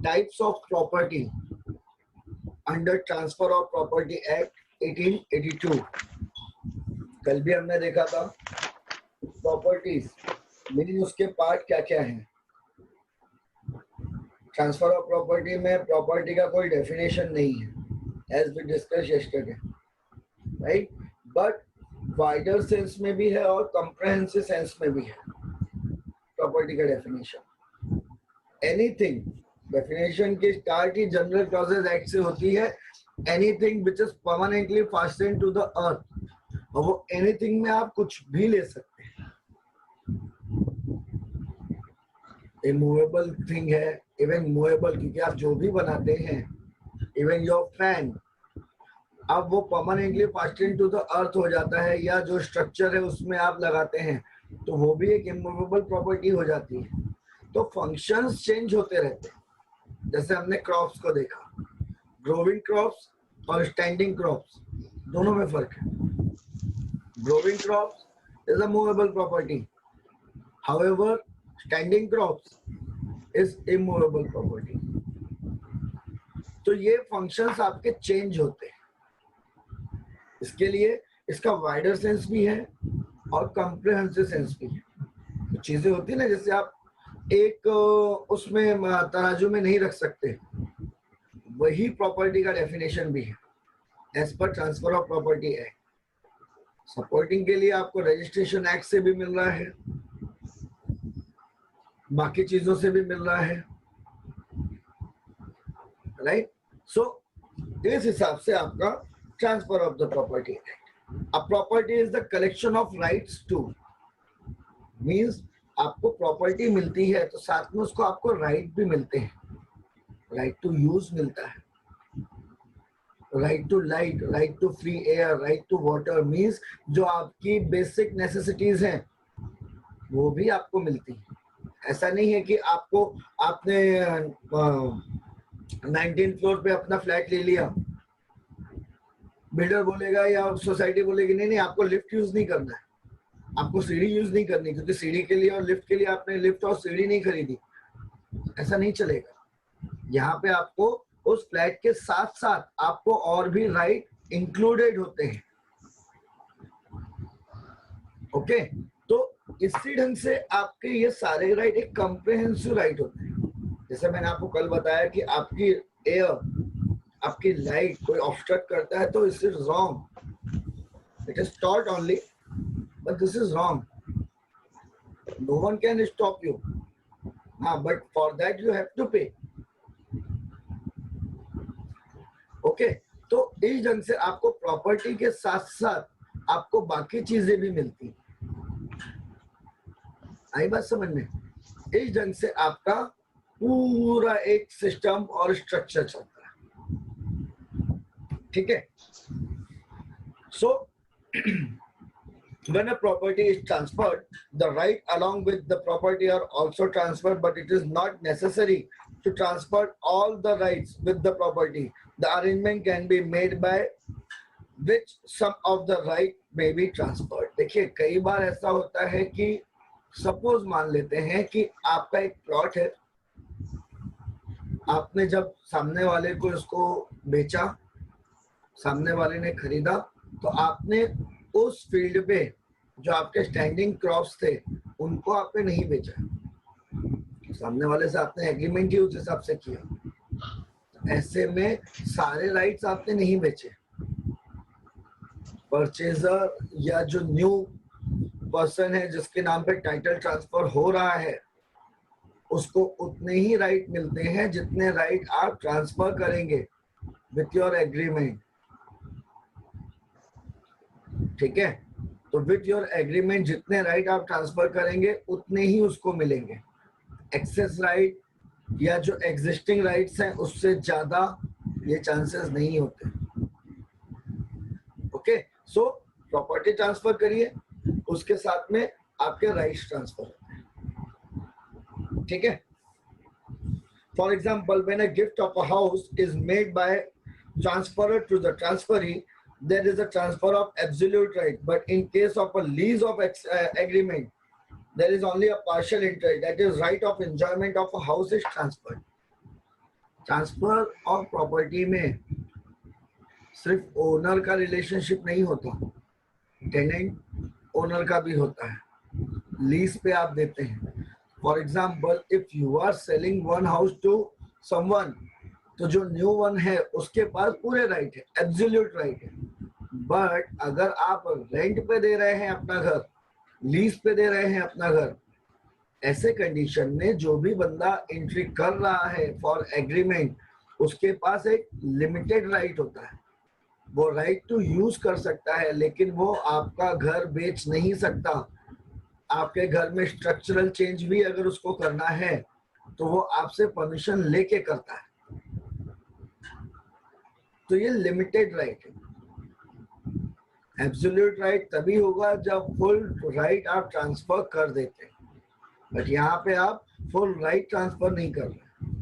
Types of property under transfer of property act 1882। कल भी हमने देखा था प्रॉपर्टीज मीनिंग उसके पार्ट क्या क्या हैं। ट्रांसफर ऑफ प्रॉपर्टी में प्रॉपर्टी का कोई डेफिनेशन नहीं है as we discuss yesterday, right, but wider sense में भी है और कंप्रहेंसिव सेंस में भी है प्रॉपर्टी का डेफिनेशन। एनीथिंग, डेफिनेशन की स्टार्ट ही जनरल क्लॉजेज एक्ट से होती है। Anything which is permanently fastened to the earth, और वो एनीथिंग में आप कुछ भी ले सकते हैं। इमूवेबल थिंग है, इवन मूवेबल, क्योंकि आप जो भी बनाते हैं, इवन योर फैन, अब वो permanently fastened to the earth हो जाता है, या जो स्ट्रक्चर है उसमें आप लगाते हैं तो वो भी एक इमूवेबल प्रॉपर्टी हो जाती है। तो फंक्शंस चेंज होते रहते हैं। जैसे हमने क्रॉप्स को देखा, ग्रोविंग क्रॉप्स और स्टैंडिंग क्रॉप्स, दोनों में फर्क है। Growing crops is a movable property, however standing crops is immovable property. तो ये फंक्शंस आपके चेंज होते हैं। इसके लिए इसका वाइडर सेंस भी है और कंप्रिहेंसिव सेंस भी है। तो चीजें होती है ना, जैसे आप एक उसमें तराजू में नहीं रख सकते, वही प्रॉपर्टी का डेफिनेशन भी है एज पर transfer of property act. Supporting के लिए आपको रजिस्ट्रेशन एक्ट से भी मिल रहा है, बाकी चीजों से भी मिल रहा है, राइट। सो इस हिसाब से आपका transfer of the property act. A property is the collection of rights to, means आपको प्रॉपर्टी मिलती है तो साथ में उसको आपको राइट भी मिलते हैं। राइट टू यूज मिलता है, right to light, right to free air, right to water, means जो आपकी बेसिक नेसेसिटीज हैं वो भी आपको मिलती है। ऐसा नहीं है कि आपको आपने 19 फ्लोर पे अपना फ्लैट ले लिया, बिल्डर बोलेगा या सोसाइटी बोलेगी नहीं नहीं आपको लिफ्ट यूज नहीं करना है, आपको सीढ़ी यूज नहीं करनी, क्योंकि सीढ़ी के लिए और लिफ्ट के लिए आपने लिफ्ट और सीढ़ी नहीं खरीदी। ऐसा नहीं चलेगा। यहाँ पे आपको उस फ्लैट के साथ साथ आपको और भी राइट इंक्लूडेड होते हैं। ओके, तो इसी ढंग से आपके ये सारे राइट एक कंप्रिहेंसिव राइट होते हैं। जैसे मैंने आपको कल बताया कि आपकी एयर, आपकी लाइट कोई ऑब्स्ट्रक्ट करता है तो it is wrong, it is taught only but this is wrong. No one can stop you, but for that you have to pay. Okay, तो इस ढंग से आपको प्रॉपर्टी के साथ साथ आपको बाकी चीजें भी मिलती। आई बात समझ में? इस ढंग से आपका पूरा एक सिस्टम और स्ट्रक्चर चलता है। ठीक है, सो when a property is transferred, the right along with the property are also transferred, but it is not necessary to transfer all the rights with the property. The arrangement can be made by which some of the right may be transferred. देखिए कई बार ऐसा होता है कि suppose मान लेते हैं कि आपका एक प्लॉट है, आपने जब सामने वाले को इसको बेचा, सामने वाले ने खरीदा, तो आपने उस फील्ड पे जो आपके स्टैंडिंग क्रॉप्स थे उनको आपने नहीं बेचा, सामने वाले से आपने एग्रीमेंट ही उस हिसाब से किया। ऐसे में सारे राइट्स आपने नहीं बेचे। परचेजर या जो न्यू पर्सन है जिसके नाम पे टाइटल ट्रांसफर हो रहा है, उसको उतने ही राइट मिलते हैं जितने राइट आप ट्रांसफर करेंगे विथ योर एग्रीमेंट। ठीक है, तो विथ योर एग्रीमेंट जितने राइट आप ट्रांसफर करेंगे उतने ही उसको मिलेंगे। एक्सेस राइट या जो एग्जिस्टिंग राइट्स हैं उससे ज्यादा ये चांसेस नहीं होते। ओके, सो प्रॉपर्टी ट्रांसफर करिए, उसके साथ में आपके राइट्स ट्रांसफर होते हैं। ठीक है, for example when a gift of a house is made by transferor to the transferee, there is a transfer of absolute right, but in case of a lease of agreement, there is only a partial interest, that is right of enjoyment of a house is transferred. Transfer of property में सिर्फ owner का relationship नहीं होता, tenant owner का भी होता है, lease पे आप देते हैं। For example if you are selling one house to someone, तो जो न्यू वन है उसके पास पूरे राइट है, एब्सोल्यूट राइट है। बट अगर आप रेंट पे दे रहे हैं अपना घर, लीज पे दे रहे हैं अपना घर, ऐसे कंडीशन में जो भी बंदा एंट्री कर रहा है फॉर एग्रीमेंट, उसके पास एक लिमिटेड राइट होता है। वो राइट टू यूज कर सकता है, लेकिन वो आपका घर बेच नहीं सकता। आपके घर में स्ट्रक्चरल चेंज भी अगर उसको करना है तो वो आपसे परमिशन लेके करता है। तो ये लिमिटेड राइट है। एब्सोल्यूट राइट तभी होगा जब फुल राइट आप ट्रांसफर कर देते हैं, बट यहाँ पे आप फुल राइट ट्रांसफर नहीं कर रहे।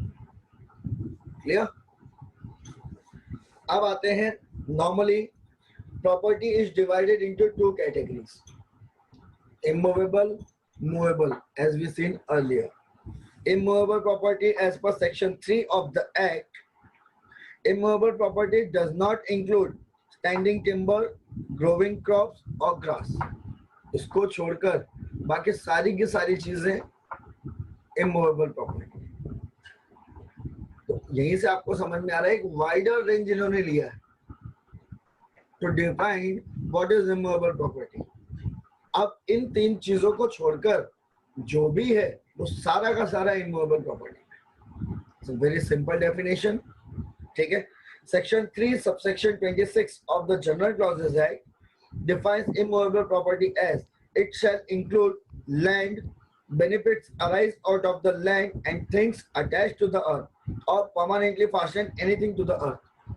क्लियर? अब आते हैं, normally property is divided into two categories, immovable, movable, as we seen earlier. Immovable property as per section 3 of the act, immovable property does not include standing timber, growing crops or grass. इसको छोड़कर बाकी सारी की सारी चीजें immovable property। तो यहीं से आपको समझ में आ रहा है, एक वाइडर रेंज इन्होंने लिया है to define what is immovable property। अब इन तीन चीजों को छोड़कर जो भी है वो सारा का सारा इमूवेबल प्रॉपर्टी है। वेरी सिंपल डेफिनेशन, ठीक है। Section 3 subsection 26 of the general clauses act defines immovable property as it shall include land, benefits arise out of the land and things attached to the earth or permanently fastened anything to the earth.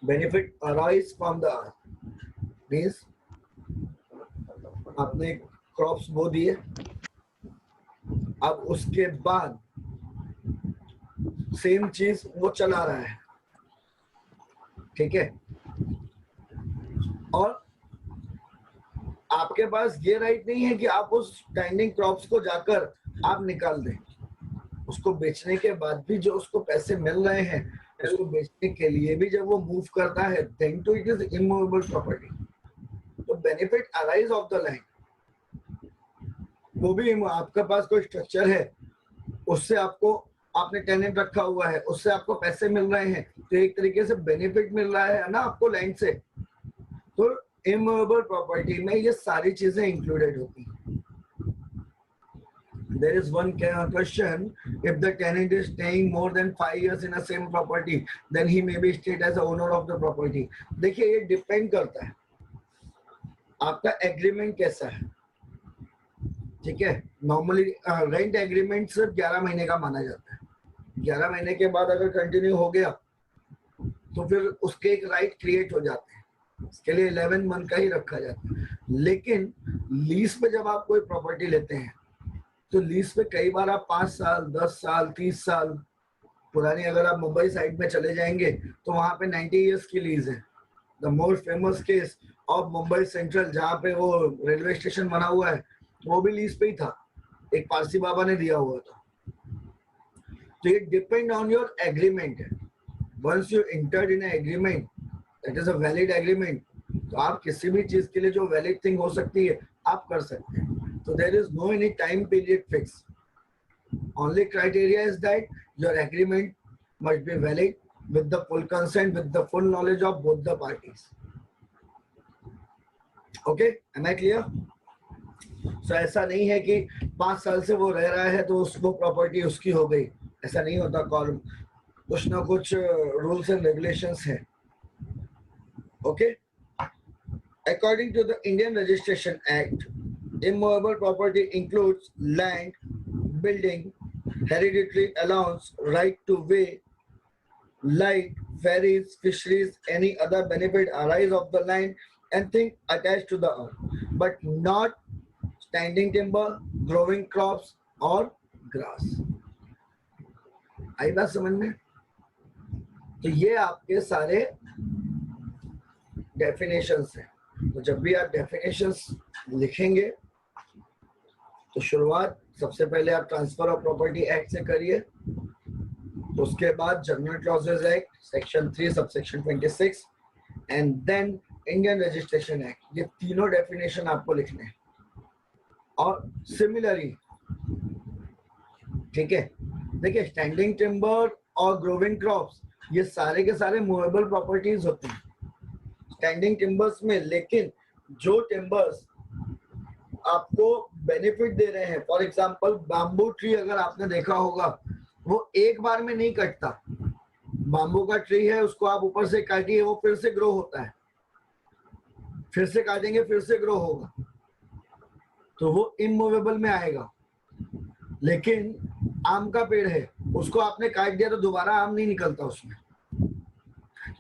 Benefit arise from the earth means आपने crops बो दिए, अब उसके बाद same चीज वो चला रहा है, ठीक है, और आपके पास ये राइट नहीं है कि आप उस स्टैंडिंग क्रॉप्स को जाकर आप निकाल दें। उसको बेचने के बाद भी जो उसको पैसे मिल रहे हैं, उसको बेचने के लिए भी जब वो मूव करता है, then to it is immovable property. तो benefit arise of the land, वो भी आपके पास कोई स्ट्रक्चर है, उससे आपको, आपने टेनेंट रखा हुआ है, उससे आपको पैसे मिल रहे हैं, तो एक तरीके से बेनिफिट मिल रहा है ना आपको लैंड से। तो इमूवेबल प्रॉपर्टी में ये सारी चीजें इंक्लूडेड होती हैं। There is one question: if the tenant is staying more than 5 years in a same property, then he may be stated as the owner of the property। देखिए ये डिपेंड करता है आपका एग्रीमेंट कैसा है, ठीक है। नॉर्मली रेंट एग्रीमेंट सिर्फ 11 महीने का माना जाता है। 11 महीने के बाद अगर कंटिन्यू हो गया तो फिर उसके एक राइट क्रिएट हो जाते हैं, इसके लिए 11 मंथ का ही रखा जाता है। लेकिन लीज पे जब आप कोई प्रॉपर्टी लेते हैं तो लीज पे कई बार आप 5 साल, 10 साल, 30 साल पुरानी, अगर आप मुंबई साइड में चले जाएंगे तो वहां पे 90 इयर्स की लीज है। The most famous case of Mumbai central, जहाँ पे वो रेलवे स्टेशन बना हुआ है, वो भी लीज पे ही था, एक पारसी बाबा ने दिया हुआ था। तो ये डिपेंड ऑन योर एग्रीमेंट है। Once you entered in agreement, that is a valid agreement, तो आप किसी भी चीज के लिए जो वैलिड थिंग हो सकती है आप कर सकते हैं। So there is no any time period fix. Only criteria is that your agreement must be valid with the full consent, with the full knowledge of both the parties. Okay, am I clear? So ऐसा नहीं है कि 5 साल से वो रह रहा है तो उसको प्रॉपर्टी उसकी हो गई, ऐसा नहीं होता। कॉल कुछ ना कुछ रूल्स एंड रेगुलेशंस है। Okay, according to the Indian Registration Act, immovable property includes land, building, hereditary allowance, right to way, light, ferries, fisheries, any other benefit arise of the land and things attached to the earth, but not standing timber, growing crops or grass। आई बात समझ में? तो ये आपके सारे definitions हैं। तो जब भी आप डेफिनेशंस लिखेंगे तो शुरुआत सबसे पहले आप ट्रांसफर ऑफ प्रॉपर्टी एक्ट से करिए, उसके बाद general clauses act section 3 subsection 26 and then Indian registration act, ये तीनों डेफिनेशन आपको लिखने हैं। और सिमिलरली, ठीक है, देखिए स्टैंडिंग टिम्बर और ग्रोविंग क्रॉप्स ये सारे के सारे मूवेबल प्रॉपर्टीज होते हैं स्टैंडिंग टिम्बर्स में, लेकिन जो टिम्बर्स आपको बेनिफिट दे रहे हैं, फॉर एग्जांपल बैम्बू ट्री अगर आपने देखा होगा, वो एक बार में नहीं कटता। बैम्बू का ट्री है, उसको आप ऊपर से काटिए, वो फिर से ग्रो होता है, फिर से काटेंगे फिर से ग्रो होगा, तो वो इमूवेबल में आएगा। लेकिन आम का पेड़ है, उसको आपने काट दिया तो दोबारा आम नहीं निकलता उसमें।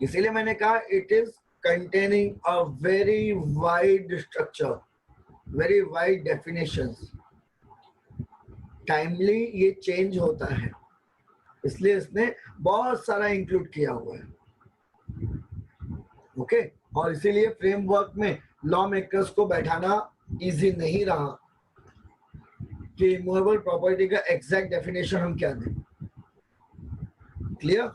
इसीलिए मैंने कहा it is containing a very wide structure, very wide definitions. Timely ये चेंज होता है, इसलिए इसने बहुत सारा इंक्लूड किया हुआ है। ओके, और इसीलिए फ्रेमवर्क में लॉ मेकर्स को बैठाना इजी नहीं रहा कि इमूवेबल प्रॉपर्टी का एग्जैक्ट डेफिनेशन हम क्या दें। Clear?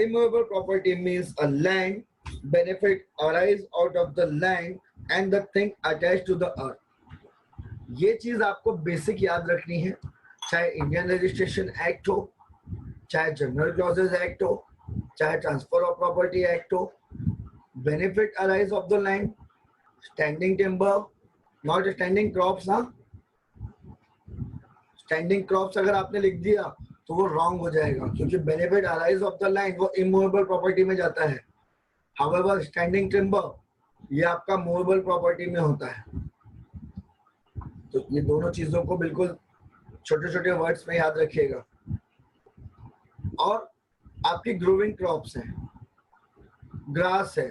Immovable property means a land benefit arise out of the land and the thing attached to the earth. ये चीज आपको बेसिक याद रखनी है, चाहे इंडियन रजिस्ट्रेशन एक्ट हो, चाहे जनरल क्लॉजेज एक्ट हो, चाहे ट्रांसफर ऑफ प्रॉपर्टी एक्ट हो। Benefit arise of the land, standing timber, not standing crops. हाँ, स्टैंडिंग क्रॉप्स अगर आपने लिख दिया तो वो रॉन्ग हो जाएगा, क्योंकि benefit arise of the land वो इमूवेबल प्रॉपर्टी में जाता है। हाउएवर स्टैंडिंग टिम्बर ये आपका मूवेबल प्रॉपर्टी में होता है। तो ये दोनों चीजों को बिल्कुल छोटे छोटे वर्ड्स में याद रखिएगा। और आपकी ग्रोविंग क्रॉप्स हैं, ग्रास है,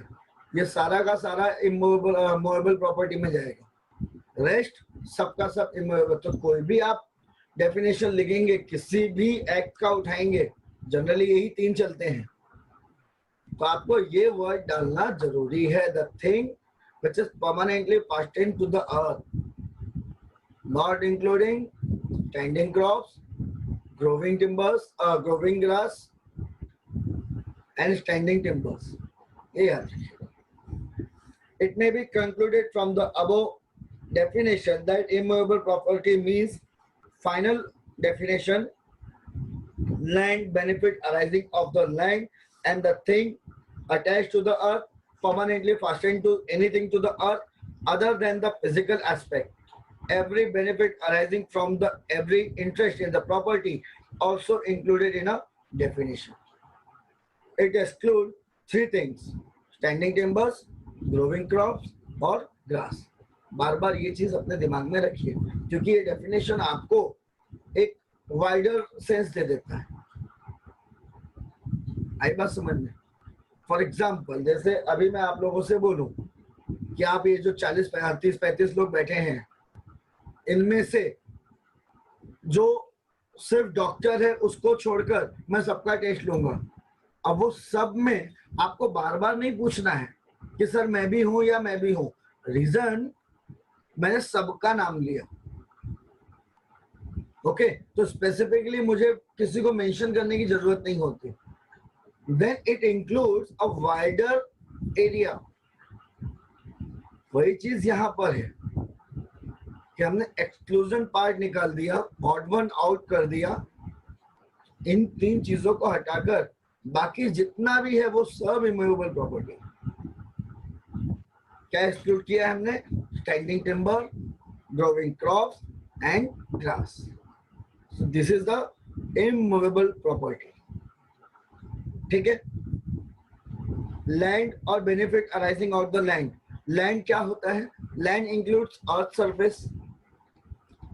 ये सारा का सारा मूवेबल प्रॉपर्टी में जाएगा। रेस्ट सबका सब इमूवेबल। तो कोई भी आप डेफिनेशन लिखेंगे, किसी भी एक्ट का उठाएंगे, जनरली यही तीन चलते हैं, तो आपको ये वर्ड डालना जरूरी है, the thing which is permanently fastened to the earth, not including standing crops, growing timbers, growing grass and standing timbers. ये याद रखिएगा। It may be concluded from the above definition that immovable property means final definition, land benefit arising of the land and the thing attached to the earth, permanently fastened to anything to the earth other than the physical aspect. Every benefit arising from the every interest in the property also included in a definition. It excludes three things: standing timbers, growing crops और grass. बार बार ये चीज अपने दिमाग में रखिए, क्योंकि ये definition आपको एक वाइडर सेंस दे देता है। आई बात समझ में? फॉर एग्जाम्पल, जैसे अभी मैं आप लोगों से बोलूं कि आप ये जो 40, 30, 35 लोग बैठे हैं, इनमें से जो सिर्फ डॉक्टर है उसको छोड़कर मैं सबका टेस्ट लूंगा। अब वो सब में आपको बार बार नहीं पूछना है कि सर मैं भी हूं या मैं भी हूं। रीजन, मैंने सबका नाम लिया। ओके, तो स्पेसिफिकली मुझे किसी को मेंशन करने की जरूरत नहीं होती। Then it includes a wider area. वही चीज यहां पर है कि हमने एक्सक्लूजन पार्ट निकाल दिया, ऑड वन आउट कर दिया। इन तीन चीजों को हटाकर बाकी जितना भी है वो सब इमूवेबल प्रॉपर्टी। क्या एक्सक्लूड किया हमने? Standing timber, growing crops and grass. So this is the immovable property. ठीक है? लैंड और benefit arising out the land. Land क्या होता है? Land includes earth surface,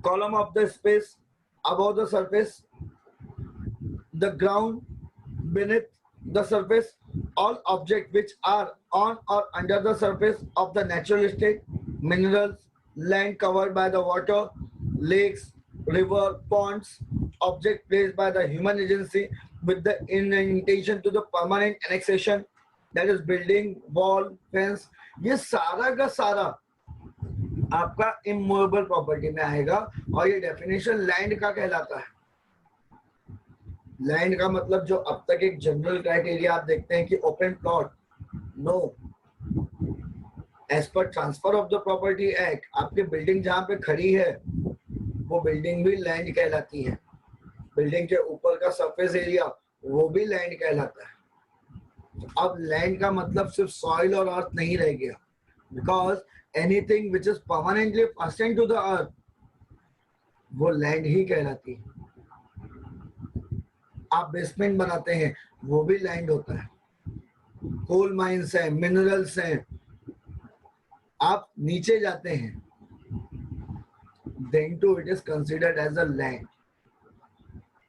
column of the space above the surface, the ground beneath the surface, all objects which are on or under the surface of the natural state, minerals, land covered by the water, lakes, river, ponds, object placed by the human agency with the intention to the permanent annexation, that is building, wall, fence, ये सारा का सारा आपका immovable property में आएगा और ये definition land का कहलाता है। लैंड का मतलब जो अब तक एक जनरल क्राइटेरिया आप देखते हैं कि ओपन प्लॉट, नो, एज पर transfer of the property act आपकी बिल्डिंग जहां पे खड़ी है वो बिल्डिंग भी लैंड कहलाती है, बिल्डिंग के ऊपर का सरफेस एरिया वो भी लैंड कहलाता है। तो अब लैंड का मतलब सिर्फ सॉइल और अर्थ नहीं रह गया, because anything which is permanently fastened to the earth वो लैंड ही कहलाती है। आप बेसमेंट बनाते हैं वो भी लैंड होता है, कोल माइंस हैं, मिनरल्स हैं, आप नीचे जाते हैं then too it is considered as a land.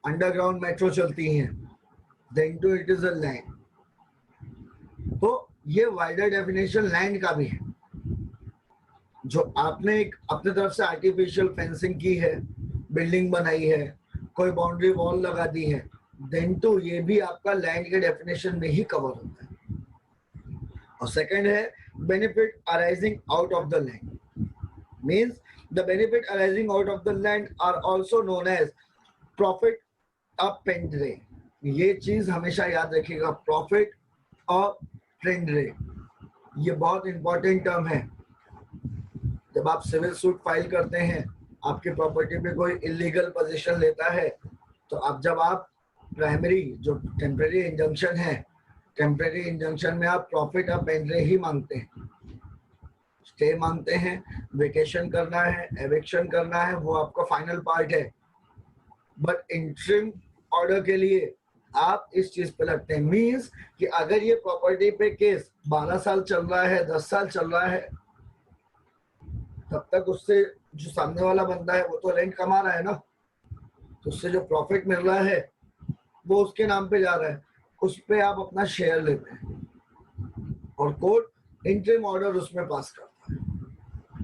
Underground metro चलती हैं then too it is a land. तो ये वाइडर डेफिनेशन लैंड का भी है। जो आपने एक अपने तरफ से आर्टिफिशियल फेंसिंग की है, बिल्डिंग बनाई है, कोई बाउंड्री वॉल लगा दी है, then too ये भी आपका लैंड के डेफिनेशन में ही कवर होता है। और सेकंड है benefit arising out of the land, means the benefit arising out of the land are also known as profit appendre. ये चीज हमेशा याद रखिएगा, प्रॉफिट अपरेंड्रे, ये बहुत इंपॉर्टेंट टर्म है। जब आप सिविल सूट फाइल करते हैं, आपकी प्रॉपर्टी पे कोई इलीगल पोजीशन लेता है, तो अब जब आप प्राइमरी जो टेम्परेरी इंजंक्शन है, टेम्परेरी इंजंक्शन में आप प्रॉफिट अपरेंड्रे ही मांगते हैं, स्टे मांगते हैं, वेकेशन करना है, एविक्शन करना है, वो आपका फाइनल पार्ट है। बट इंटरिम ऑर्डर के लिए आप इस चीज पे लगते हैं, मींस कि अगर ये प्रॉपर्टी पे केस 12 साल चल रहा है, 10 साल चल रहा है, तब तक उससे जो सामने वाला बंदा है वो तो रेंट कमा रहा है ना, तो उससे जो प्रॉफिट मिल रहा है वो उसके नाम पे जा रहा है, उस पे आप अपना शेयर लेते हैं और कोर्ट इंटरिम ऑर्डर उसमें पास करता है।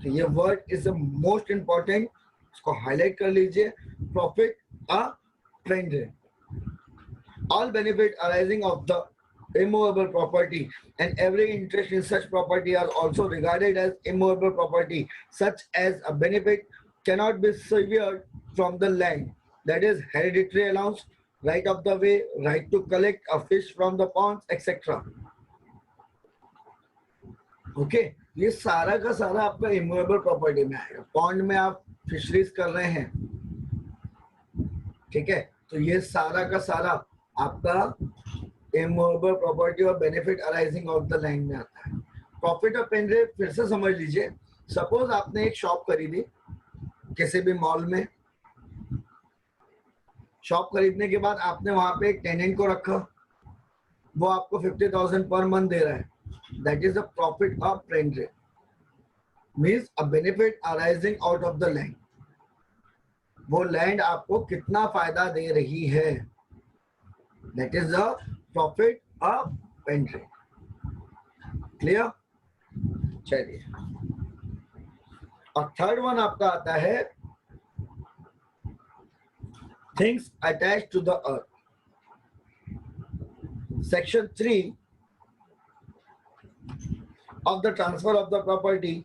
तो ये word is the most important, इसको हाईलाइट कर लीजिए, profit अपरेंड्रे। All benefit arising of the immovable property and every interest in such property are also regarded as immovable property, such as a benefit cannot be severed from the land, that is hereditary allowance, right of the way, right to collect a fish from the ponds, etc. Okay, ये सारा का सारा आपका immovable property में आएगा। Pond में आप fisheries कर रहे हैं, ठीक है, तो ये सारा का सारा आपका इमूवेबल प्रॉपर्टी और benefit arising of the land में आता है। प्रॉफिट अपरेंड्रे फिर से समझ लीजिए, सपोज आपने एक शॉप खरीदी किसी भी मॉल में, शॉप खरीदने के बाद आपने वहां पे एक टेनेंट को रखा, वो आपको 50,000 पर मंथ दे रहा है, that is the profit a prendre, means a benefit arising out of the land. वो लैंड आपको कितना फायदा दे रही है, that is the profit a prendre. Clear? चलिए, और थर्ड वन आपका आता है things attached to the earth. Section 3 of the transfer of the property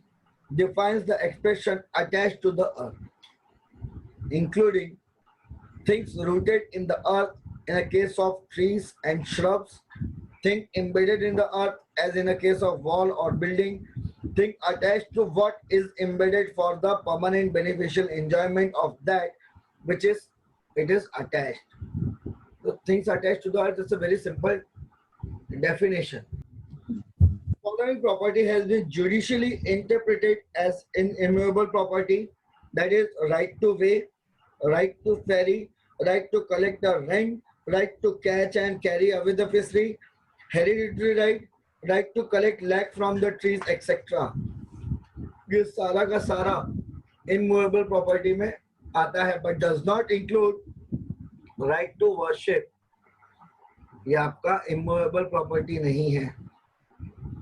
defines the expression attached to the earth, including things rooted in the earth in a case of trees and shrubs, thing embedded in the earth as in a case of wall or building, thing attached to what is embedded for the permanent beneficial enjoyment of that which is it is attached. The things attached to the earth is a very simple definition. Following property has been judicially interpreted as an immovable property, that is right to way, right to ferry, right to collect the rent, right to catch and carry away the fishery, hereditary right, right to collect lac from the trees, etc. ये सारा का सारा immovable property में आता है, but does not include right to worship. ये आपका immovable property नहीं है।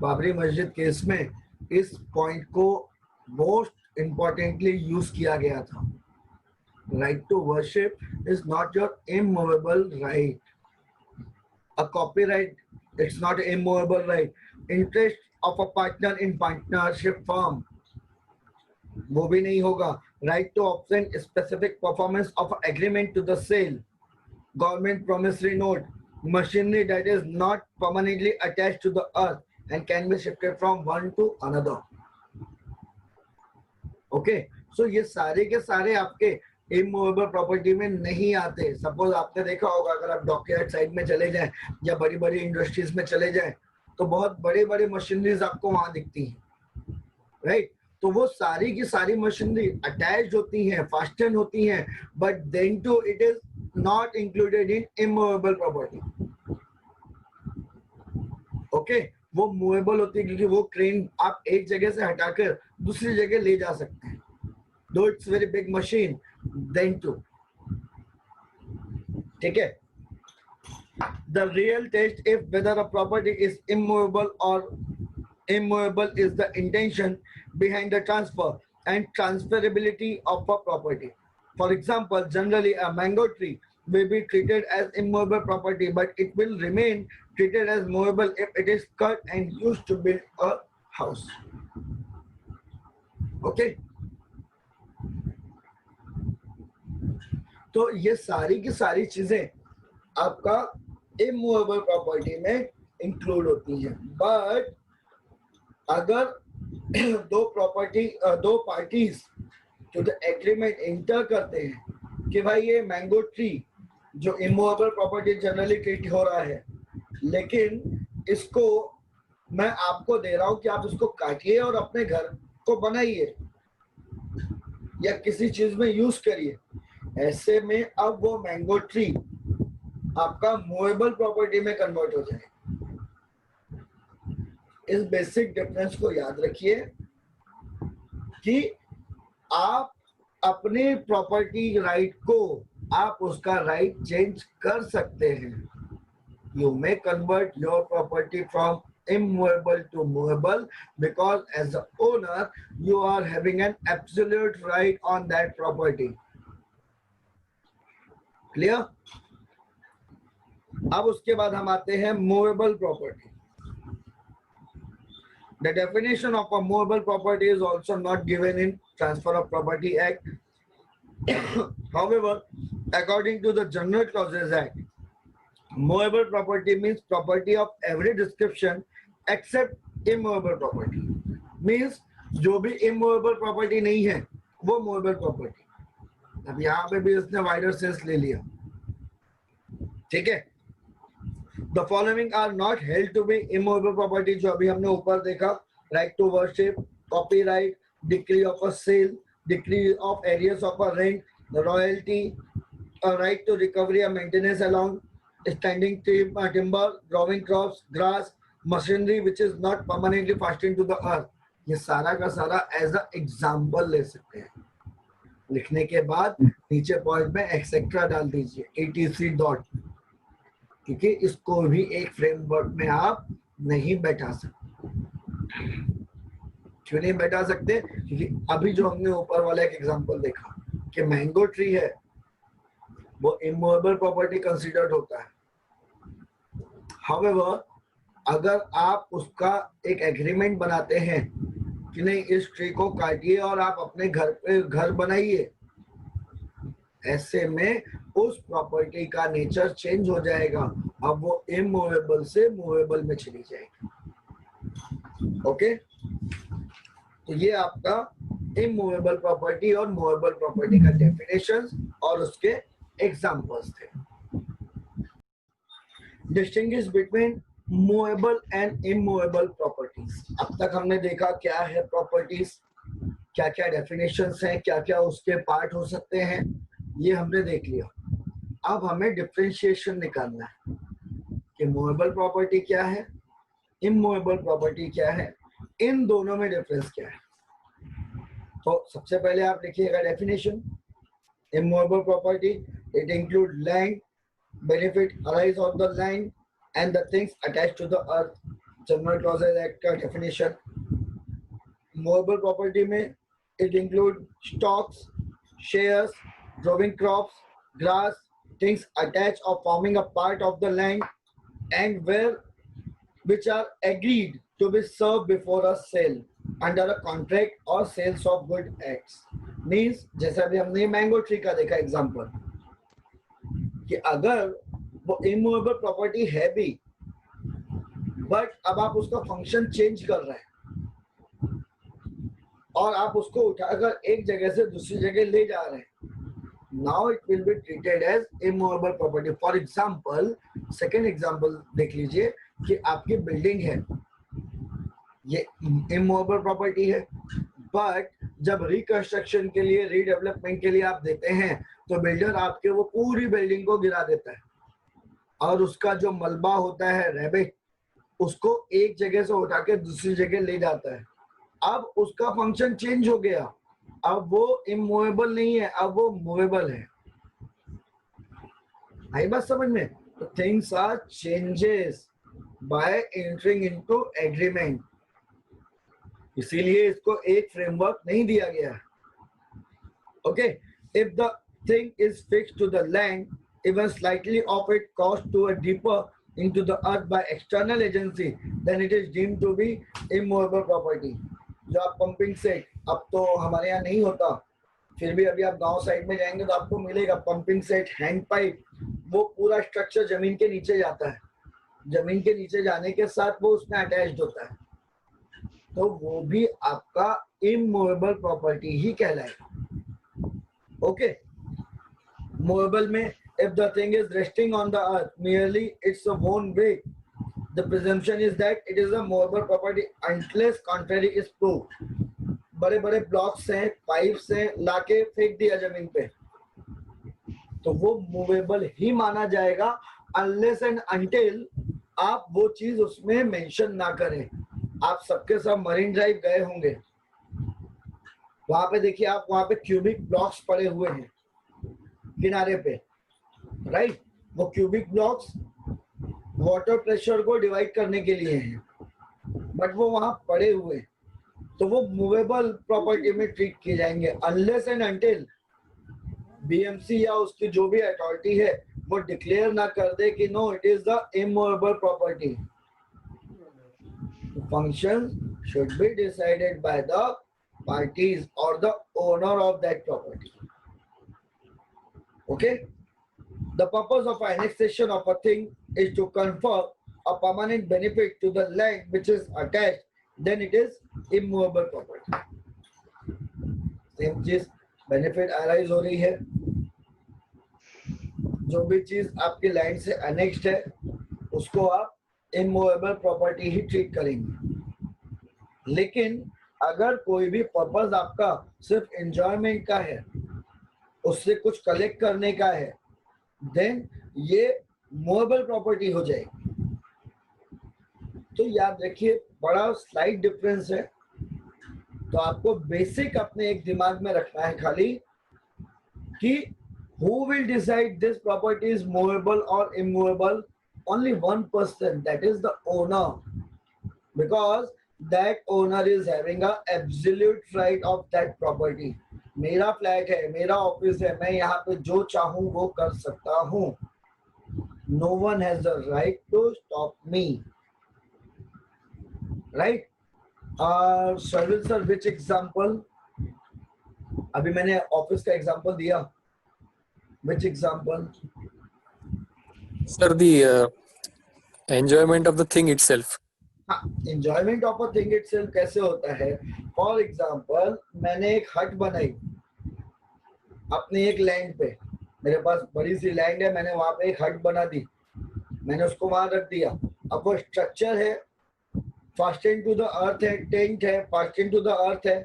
बाबरी मस्जिद केस में इस पॉइंट को मोस्ट इम्पोर्टेंटली यूज किया गया था। Right to worship is not your immovable right, a copyright it's not immovable right, interest of a partner in partnership firm वो भी नहीं होगा, right to obtain specific performance of agreement to the sale government promissory note, machinery that is not permanently attached to the earth and can be shifted from one to another. Okay, so ये सारे के सारे आपके immovable property में नहीं आते. Suppose आपने देखा होगा अगर आप डॉकयार्ड साइड में चले जाएं या बड़ी बड़ी इंडस्ट्रीज में चले जाएं तो बहुत बड़े बड़े मशीनरीज आपको वहां दिखती हैं, राइट? तो वो सारी की सारी मशीनरी अटैच्ड होती हैं, फास्टन होती हैं, but then to it is not included in immovable property. Okay, वो मूवेबल होती है क्योंकि वो क्रेन आप एक जगह से हटाकर दूसरी जगह ले जा सकते हैं. Though it's very big machine then too. ठीक है. The real test if whether a property is immovable or immovable is the intention behind the transfer and transferability of a property. For example, generally a mango tree will be treated as immovable property, but it will remain treated as movable if it is cut and used to build a house. Okay. तो ये सारी की सारी चीजें आपका immovable property में include होती हैं. बट अगर दो पार्टीज जो द एग्रीमेंट इंटर करते हैं कि भाई ये मैंगो ट्री जो इमूवेबल प्रॉपर्टी जनरली ट्रीट हो रहा है, लेकिन इसको मैं आपको दे रहा हूं कि आप इसको काटिए और अपने घर को बनाइए या किसी चीज में यूज करिए, ऐसे में अब वो मैंगो ट्री आपका मूवेबल प्रॉपर्टी में कन्वर्ट हो जाए. इस बेसिक डिफरेंस को याद रखिए कि आप अपने प्रॉपर्टी राइट को आप उसका राइट चेंज कर सकते हैं. You may convert your property from immovable to movable because as the owner you are having an absolute right on that property. Clear? अब उसके बाद हम आते हैं movable property. The definition of a movable property is also not given in Transfer of Property Act. However, according to the General Clauses Act, movable property means property of every description except immovable property. Means जो भी immovable property नहीं है वो movable property. अब यहाँ पे भी इसने wider sense ले लिया. ठीक है. The following are not held to be immovable property जो अभी हमने ऊपर देखा: right to worship, copyright, decree of a sale, decree of areas of a rent, the royalty, a right to recovery and maintenance along standing timber, growing crops, grass, machinery which is not permanently fastened to the earth. ये सारा का सारा as a example ले सकते हैं. लिखने के बाद नीचे पॉइंट में एक्सेट्रा डाल दीजिए etc डॉट, क्योंकि इसको भी एक फ्रेमवर्क में आप नहीं बैठा सकते. क्यों नहीं बैठा सकते? क्योंकि अभी जो हमने ऊपर वाला एक एग्जांपल देखा कि मैंगो ट्री है वो इमूवेबल प्रॉपर्टी कंसीडर्ड होता है. हाउएवर अगर आप उसका एक एग्रीमेंट बनाते हैं कि नहीं इस ट्री को काटिए और आप अपने घर पे घर बनाइए, ऐसे में उस प्रॉपर्टी का नेचर चेंज हो जाएगा. अब वो इमूवेबल से मूवेबल में चली जाएगी. ओके, तो ये आपका इमूवेबल प्रॉपर्टी और मूवेबल प्रॉपर्टी का डेफिनेशंस और उसके एग्जांपल्स थे. Distinguish between movable and immovable properties. अब तक हमने देखा क्या है प्रॉपर्टीज, क्या क्या डेफिनेशंस हैं, क्या क्या उसके पार्ट हो सकते हैं, ये हमने देख लिया. अब हमें डिफरेंशिएशन निकालना है कि मूवेबल प्रॉपर्टी क्या है, इमूवेबल प्रॉपर्टी क्या है, इन दोनों में डिफरेंस क्या है. तो सबसे पहले आप लिखिएगा definition. Immovable property it include land, benefit arise on the land and the things attached to the earth. General Clauses Act का definition. Movable property में it include stocks, shares, growing crops, grass, things attached or forming a part of the land and where which are agreed to be served before a sale under a contract or sales of good acts. Means जैसा भी हमने mango tree का देखा example कि अगर वो immovable property है भी, बट अब आप उसका फंक्शन चेंज कर रहे हैं और आप उसको उठाकर एक जगह से दूसरी जगह ले जा रहे हैं, now it will be treated as immovable property. For example, second example देख लीजिए कि आपकी बिल्डिंग है, ये इमूवेबल प्रॉपर्टी है, बट जब रिकंस्ट्रक्शन के लिए, रीडेवलपमेंट के लिए आप देते हैं तो बिल्डर आपके वो पूरी बिल्डिंग को गिरा देता है और उसका जो मलबा होता है, रेबिट, उसको एक जगह से उठा के दूसरी जगह ले जाता है। अब उसका फंक्शन चेंज हो गया, अब वो इमूवेबल नहीं है, अब वो मूवेबल है। आई बात समझ में? Things are changes by entering into agreement, इसीलिए इसको एक फ्रेमवर्क नहीं दिया गया है। Okay, if the thing is fixed to the land, even slightly of it caused to a deeper into the earth by external agency, then it is deemed to be immovable property. जो आप pumping set, अब तो हमारे यहाँ नहीं होता, फिर भी अभी आप गांव साइड में जाएंगे तो आपको मिलेगा पंपिंग सेट, हैंड पाइप, वो पूरा स्ट्रक्चर जमीन के नीचे जाता है, जमीन के नीचे जाने के साथ वो उसमें अटैच्ड होता है, तो वो भी आपका इमूवेबल प्रॉपर्टी ही कहलाएगा। ओके, मूवेबल में if the thing is resting on the earth merely its own weight, the presumption is that it is a movable property unless contrary is proved। बड़े बड़े ब्लॉक्स हैं, पाइप्स हैं, लाके फेंक दिया जमीन पे तो वो मूवेबल ही माना जाएगा, unless and until आप वो चीज उसमें मेंशन ना करें। आप सबके सब मरीन ड्राइव गए होंगे, वहां पे देखिए आप, वहां पे क्यूबिक ब्लॉक्स पड़े हुए हैं किनारे पे, राइट? वो क्यूबिक ब्लॉक्स वाटर प्रेशर को डिवाइड करने के लिए हैं, बट वो वहां पड़े हुए, तो वो मूवेबल प्रॉपर्टी में ट्रीट किए जाएंगे अनलेस एंड अंटिल बीएमसी या उसकी जो भी अथॉरिटी है वो डिक्लेयर ना कर दे कि no, it is the immovable property. Function should be decided by the parties और the owner of that property. Okay, the purpose of annexation of a thing is to confer a permanent benefit to the land which is attached, then it is immovable property। Same चीज benefit arise हो रही है, जो भी चीज आपकी land से annexed है उसको आप इमूवेबल प्रॉपर्टी ही ट्रीट करेंगे। लेकिन अगर कोई भी पर्पस आपका सिर्फ एंजॉयमेंट का है, उससे कुछ कलेक्ट करने का है, देन ये मूवेबल प्रॉपर्टी हो जाएगी। तो याद रखिए, बड़ा स्लाइट डिफरेंस है, तो आपको बेसिक अपने एक दिमाग में रखना है खाली कि who will decide this property is movable और immovable? Only one person, that is the owner, because that owner is having a absolute right of that property. मेरा फ्लैट है, मेरा ऑफिस है, मैं यहाँ पे जो चाहूं वो कर सकता हूँ। No one has the right to stop me, right? सर्विल सर, विच एग्जांपल? अभी मैंने ऑफिस का एग्जांपल दिया, which example? Sir, the enjoyment of the thing itself. हाँ, enjoyment of a thing itself कैसे होता है? फॉर एग्जांपल, मैंने एक हट बनाई अपने एक लैंड पे, मेरे पास बड़ी सी लैंड है, मैंने वहां पे एक हट बना दी, मैंने उसको वहां रख दिया। अब वो स्ट्रक्चर है, फास्टेन टू द अर्थ है, टेंट है, फास्टेन टू द अर्थ है,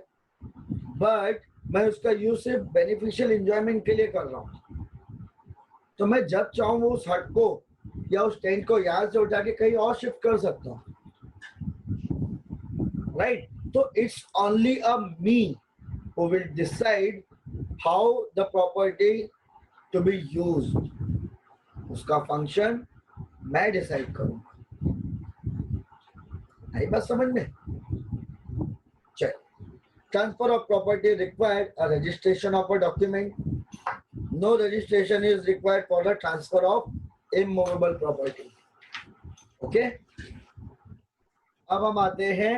बट मैं उसका यूज सिर्फ बेनिफिशियल एंजॉयमेंट के लिए कर रहा हूँ। तो मैं जब चाहूँ वो उस हट को या उस टेंट को यहाँ से उठा के कहीं और शिफ्ट कर सकता हूँ, राइट? तो it's only a me who will decide how the property to be used, उसका फंक्शन मैं डिसाइड करूंगा। आई बात समझ में? चल, transfer of property required a registration of a document, no registration is required for the transfer of immovable property. Okay, अब हम आते हैं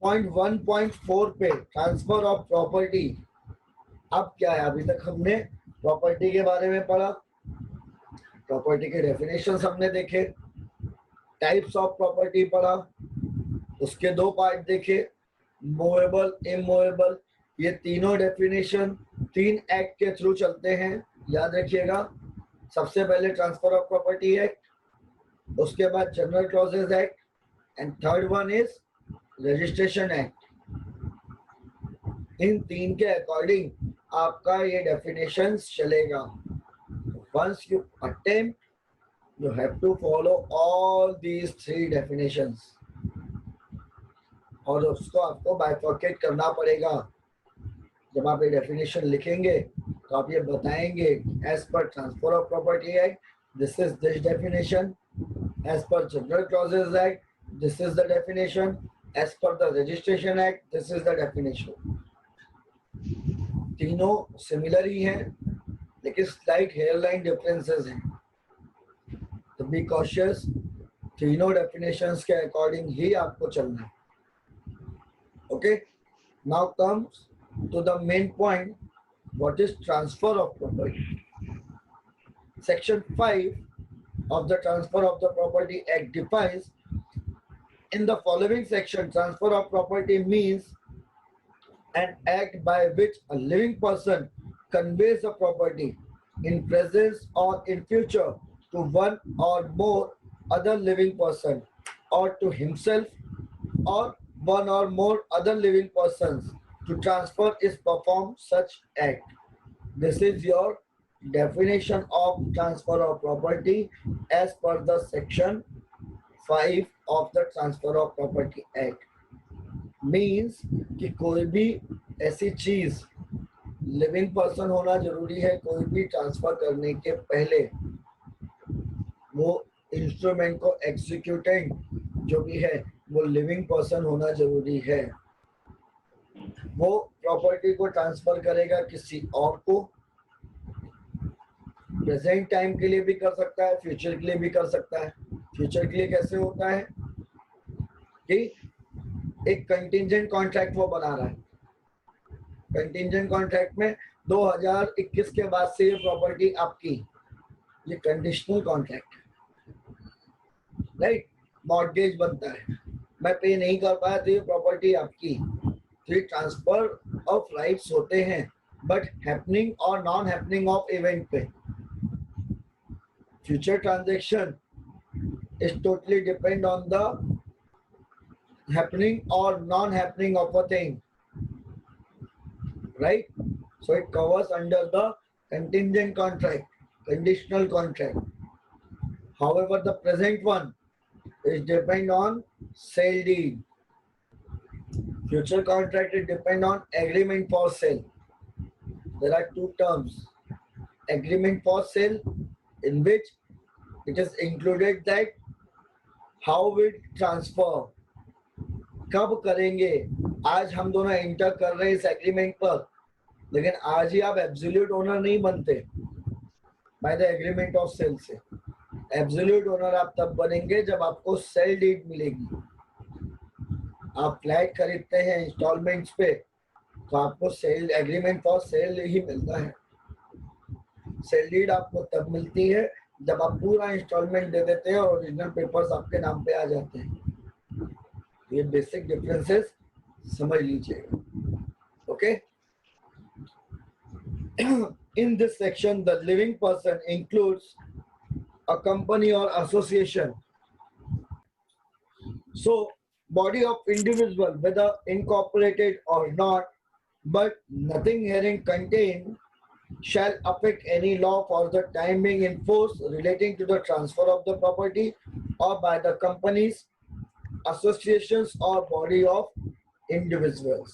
पॉइंट 1.4 पे, ट्रांसफर ऑफ प्रॉपर्टी। अब क्या है, अभी तक हमने प्रॉपर्टी के बारे में पढ़ा, प्रॉपर्टी के डेफिनेशन हमने देखे, टाइप्स ऑफ प्रॉपर्टी पढ़ा, उसके दो पार्ट देखे, मूवेबल, इमूवेबल, ये तीनों डेफिनेशन 3 एक्ट के थ्रू चलते हैं, याद रखिएगा। सबसे पहले ट्रांसफर ऑफ प्रॉपर्टी एक्ट, उसके बाद general clauses act, and third one is registration act. इन 3 के अकॉर्डिंग आपका ये डेफिनेशंस चलेगा। Once you attempt, you have to follow all these 3 definitions, और उसको आपको बाइफर्केट करना पड़ेगा। जब आप ये डेफिनेशन लिखेंगे तो आप ये बताएंगे एज पर transfer of property act this is this definition, as per general clauses act this is the definition, as per the registration act this is the definition. तीनों सिमिलर ही हैं लेकिन स्लाइट हेयरलाइन डिफरेंसेस हैं, तो be cautious, तीनों definitions के according ही आपको चलना है। Okay, now comes to the main point, what is transfer of property. Section 5 of the Transfer of the Property Act defines in the following section, transfer of property means an act by which a living person conveys a property in presence or in future to one or more other living person, or to himself or one or more other living persons. To transfer is performed such act. This is your definition of transfer of property as per the section 5 of the Transfer of Property Act. Means कि कोई भी ऐसी चीज living person होना जरूरी है, कोई भी ट्रांसफर करने के पहले वो इंस्ट्रूमेंट को एग्जीक्यूटेंट जो भी है वो लिविंग पर्सन होना जरूरी है। वो प्रॉपर्टी को ट्रांसफर करेगा किसी और को, प्रेजेंट टाइम के लिए भी कर सकता है, फ्यूचर के लिए भी कर सकता है। फ्यूचर के लिए कैसे होता है कि एक कंटिंजेंट कॉन्ट्रैक्ट वो बना रहा है, कंटिंजेंट कॉन्ट्रैक्ट में 2021 के बाद से ये प्रॉपर्टी आपकी, ये कंडीशनल कॉन्ट्रैक्ट है, राइट। मॉर्गेज बनता है, मैं पे नहीं कर पाया तो ये प्रॉपर्टी आपकी, तो ये ट्रांसफर ऑफ राइट्स होते हैं, बट हैपनिंग और नॉन हैपनिंग ऑफ इवेंट पे। Future transaction is totally depend on the happening और non happening of a thing, right? So it covers under the contingent contract, conditional contract. However, the present one is depend on sale deed. Future contract is depend on agreement for sale. There are 2 terms. Agreement for sale, in which it is included that how we transfer, कब करेंगे। आज हम दोनों enter कर रहे हैं इस agreement पर, लेकिन आज ही आप एब्सोल्यूट ओनर नहीं बनते by the agreement of sale से। एब्सोल्यूट ओनर आप तब बनेंगे जब आपको सेल डीड मिलेगी। आप फ्लैट खरीदते हैं इंस्टॉलमेंट्स पे तो आपको सेल एग्रीमेंट फॉर सेल ही मिलता है। सेल डीड आपको तब मिलती है जब आप पूरा इंस्टॉलमेंट दे देते हैं और ओरिजिनल पेपर्स आपके नाम पे आ जाते हैं। ये बेसिक डिफरेंसेस समझ लीजिएगा, okay. In this section, the living person includes a company or association. So, body of individual, whether incorporated or not, but nothing herein contained shall affect any law for the time being in force relating to the transfer of the property or by the companies, associations or body of individuals.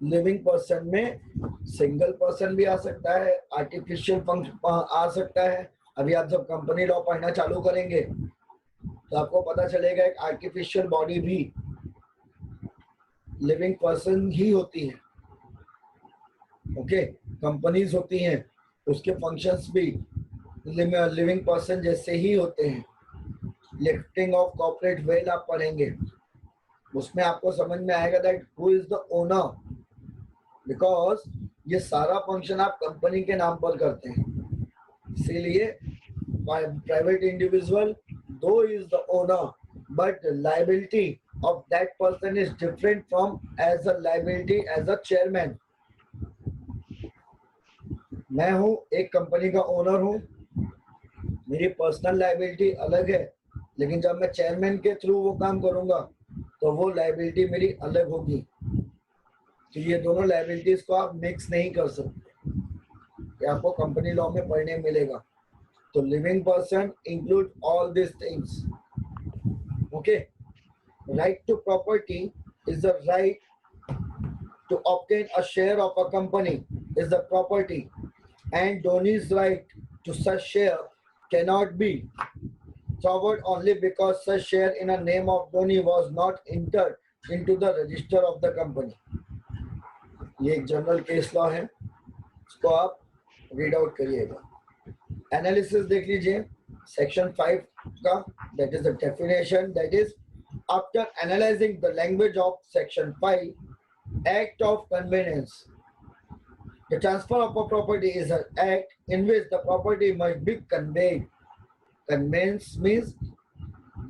Living person में single person भी आ सकता है, artificial function आ सकता है। अभी आप जब company law पढ़ना चालू करेंगे तो आपको पता चलेगा एक आर्टिफिशियल बॉडी भी लिविंग पर्सन ही होती है, ओके। कंपनीज होती हैं, उसके फंक्शंस भी लिविंग पर्सन जैसे ही होते हैं। लिफ्टिंग ऑफ कॉर्पोरेट वेल आप पढ़ेंगे, उसमें आपको समझ में आएगा that who is the owner, because ये सारा फंक्शन आप कंपनी के नाम पर करते हैं। इसीलिए private individual, though he is the owner, but the liability of that person is different from as a liability as a chairman. मैं हूँ एक कंपनी का ओनर हूँ, मेरी पर्सनल लाइबिलिटी अलग है, लेकिन जब मैं चेयरमैन के थ्रू वो काम करूंगा तो वो लाइबिलिटी मेरी अलग होगी। तो ये दोनों लाइबिलिटीज को आप मिक्स नहीं कर सकते, ये आपको कंपनी लॉ में पढ़ने मिलेगा। तो living person include all this things. Okay, right to property is the right to obtain a share of a company is the property, and Dhoni's right to such share cannot be covered only because such share in a name of Dhoni was not entered into the register of the company. ये एक general case law है, इसको आप read out करिएगा। Analysis देख लीजिए section 5 का, that is the definition, that is after analysing the language of section 5 act of conveyance. The transfer of a property is an act in which the property must be conveyed. Conveyance means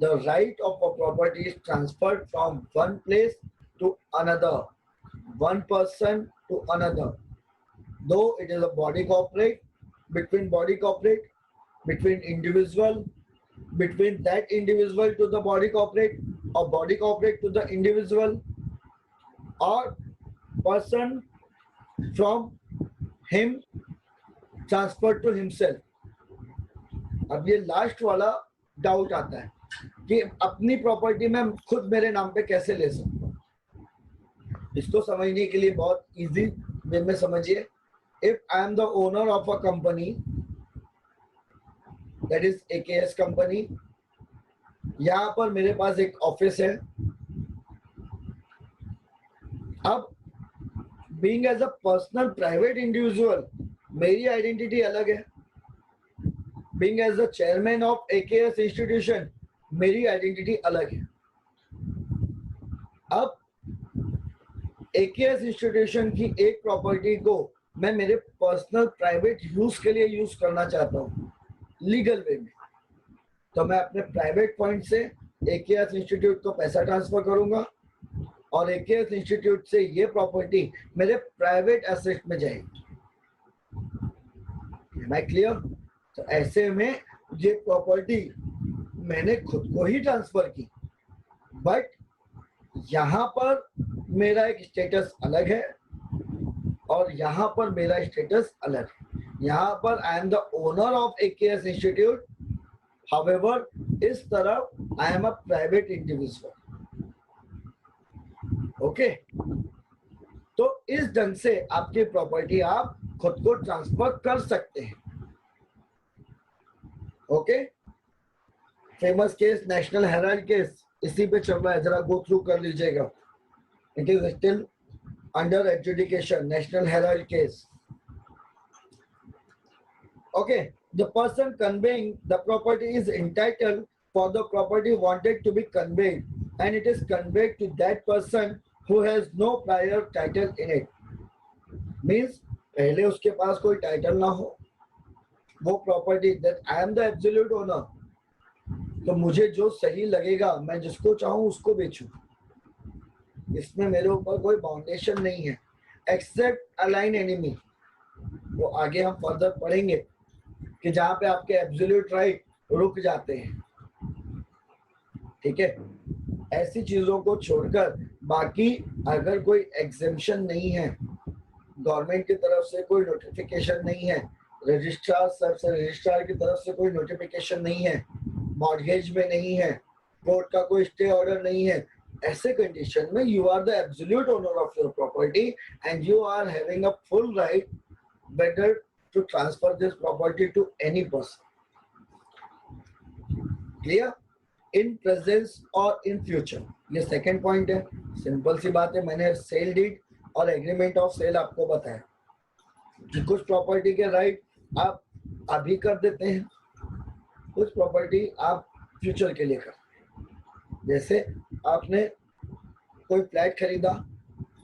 the right of a property is transferred from one place to another, one person to another. Though it is a body corporate, between individual, between that individual to the body corporate, or body corporate to the individual, or person from him transferred to himself. अब ये last वाला doubt आता है कि अपनी property में खुद मेरे नाम पे कैसे ले सकता हूँ। इसको समझने के लिए बहुत इजी वे में समझिए। If I am the owner of a company, that is AKS company, यहाँ पर मेरे पास एक ऑफिस है। अब being as a personal private individual मेरी आइडेंटिटी अलग है, being as the chairman of AKS institution मेरी आइडेंटिटी अलग है। अब AKS इंस्टीट्यूशन की एक प्रॉपर्टी को मैं मेरे पर्सनल प्राइवेट यूज के लिए यूज करना चाहता हूँ लीगल वे में, तो मैं अपने प्राइवेट पॉइंट से AKS इंस्टीट्यूट को पैसा ट्रांसफर करूंगा और AKS इंस्टीट्यूट से ये प्रॉपर्टी मेरे प्राइवेट एसेट में जाएगी। Am I clear? तो ऐसे में ये प्रॉपर्टी मैंने खुद को ही ट्रांसफर की, बट यहाँ पर मेरा एक स्टेटस अलग है और यहाँ पर मेरा स्टेटस अलग है। यहाँ पर आई am the owner of AKS institute, however इस तरफ I am a private individual. Okay, तो इस ढंग से आपकी प्रॉपर्टी आप खुद को ट्रांसफर कर सकते हैं। Okay, famous case national Herald case इसी पे चल रहा है, जरा गो थ्रू कर लीजिएगा। It is still under adjudication, National Herald case. Okay, the person conveying the property is entitled for the property wanted to be conveyed and it is conveyed to that person who has no prior title in it. Means पहले उसके पास कोई title ना हो, वो property that I am the absolute owner, तो मुझे जो सही लगेगा मैं जिसको चाहूँ उसको बेचूं, इसमें मेरे ऊपर कोई बाउंडेशन नहीं है एक्सेप्ट अलाइन एनिमी। वो आगे हम फर्दर पढ़ेंगे कि जहाँ पे आपके एब्सोल्यूट राइट रुक जाते हैं। ठीक है, ऐसी चीजों को छोड़कर बाकी अगर कोई एग्जेम्पशन नहीं है, गवर्नमेंट की तरफ से कोई नोटिफिकेशन नहीं है, रजिस्ट्रार रजिस्ट्रार की तरफ से कोई नोटिफिकेशन नहीं है, मॉर्गेज में नहीं है, कोर्ट का कोई स्टे ऑर्डर नहीं है, ऐसे कंडीशन में you are the absolute owner of your property and you are having a full right better to transfer this property to any person. Clear? In presence और इन फ्यूचर, ये second point है। Simple सी बात है, मैंने sale deed और agreement of sale आपको बताया कि कुछ प्रॉपर्टी के राइट आप अभी कर देते हैं, कुछ प्रॉपर्टी आप फ्यूचर के लिए करते हैं। जैसे आपने कोई फ्लैट खरीदा,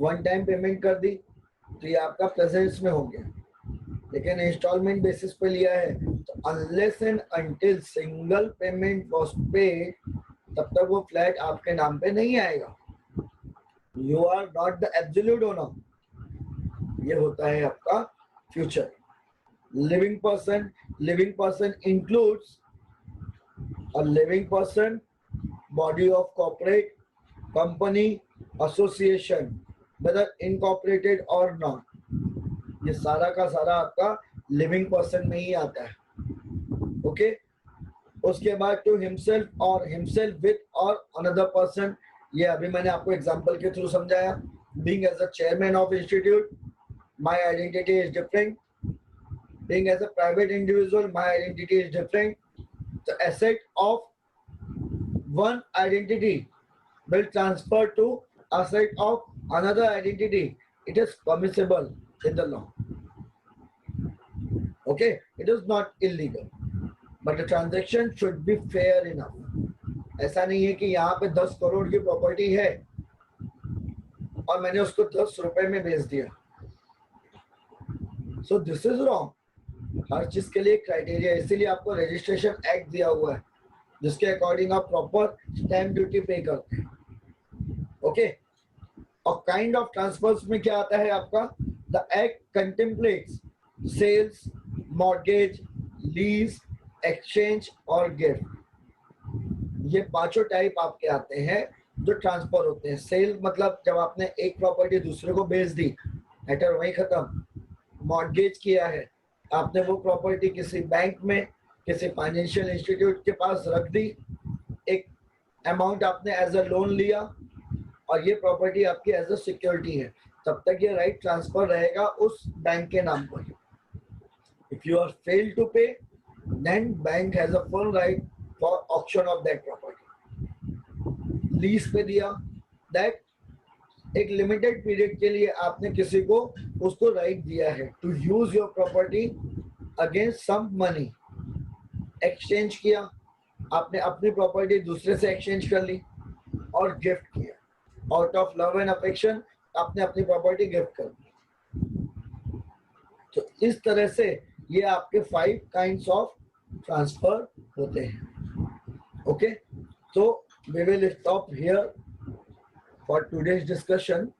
वन टाइम पेमेंट कर दी, तो ये आपका प्रेजेंस में हो गया। लेकिन इंस्टॉलमेंट बेसिस पे लिया है तो unless and until single payment was paid तब तक वो फ्लैट आपके नाम पे नहीं आएगा. You are not the absolute owner. ये होता है आपका future. Living person includes a living person, body of corporate, company, association whether incorporated or not. ये सारा का सारा आपका लिविंग पर्सन में ही आता है. ओके. उसके बाद to himself or himself with or another person. ये अभी मैंने आपको एग्जांपल के थ्रू समझाया. Being as a chairman of institute, my identity is different. Being as a private individual, my identity is different. The asset of one identity will transfer to asset of another identity. It is permissible in the law. Okay, it is not illegal, but the transaction should be fair enough. ऐसा नहीं है कि यहाँ पे 10 करोड़ की property है और मैंने उसको 10 रुपए में बेच दिया. So this is wrong. हर चीज के लिए क्राइटेरिया, इसीलिए आपको रजिस्ट्रेशन एक्ट दिया हुआ है जिसके अकॉर्डिंग आप प्रॉपर स्टैम्प ड्यूटी पे करते हैं. ओके. और काइंड ऑफ ट्रांसफर्स में क्या आता है आपका? The act contemplates sales, mortgage, lease, exchange और गिफ्ट. ये पांचों टाइप आपके आते हैं जो ट्रांसफर होते हैं. सेल मतलब जब आपने एक प्रॉपर्टी दूसरे को बेच दी, मैटर वहीं खत्म. मॉर्गेज किया है, आपने वो प्रॉपर्टी किसी बैंक में, किसी फाइनेंशियल इंस्टीट्यूट के पास रख दी, एक अमाउंट आपने एज अ लोन लिया और ये प्रॉपर्टी आपकी एज अ सिक्योरिटी है. तब तक ये राइट ट्रांसफर रहेगा उस बैंक के नाम पर. If you are fail to pay, then bank has a full right for auction of that property. Lease पे दिया, दैट एक लिमिटेड पीरियड के लिए आपने किसी को उसको राइट दिया है to use your property against some money. Exchange किया, आपने अपनी प्रॉपर्टी दूसरे से एक्सचेंज कर ली. और गिफ्ट किया, out of love and affection आपने अपनी प्रॉपर्टी गिफ्ट कर दी. तो इस तरह से ये आपके 5 काइंड्स ऑफ ट्रांसफर होते हैं. ओके. तो we will stop here for today's discussion.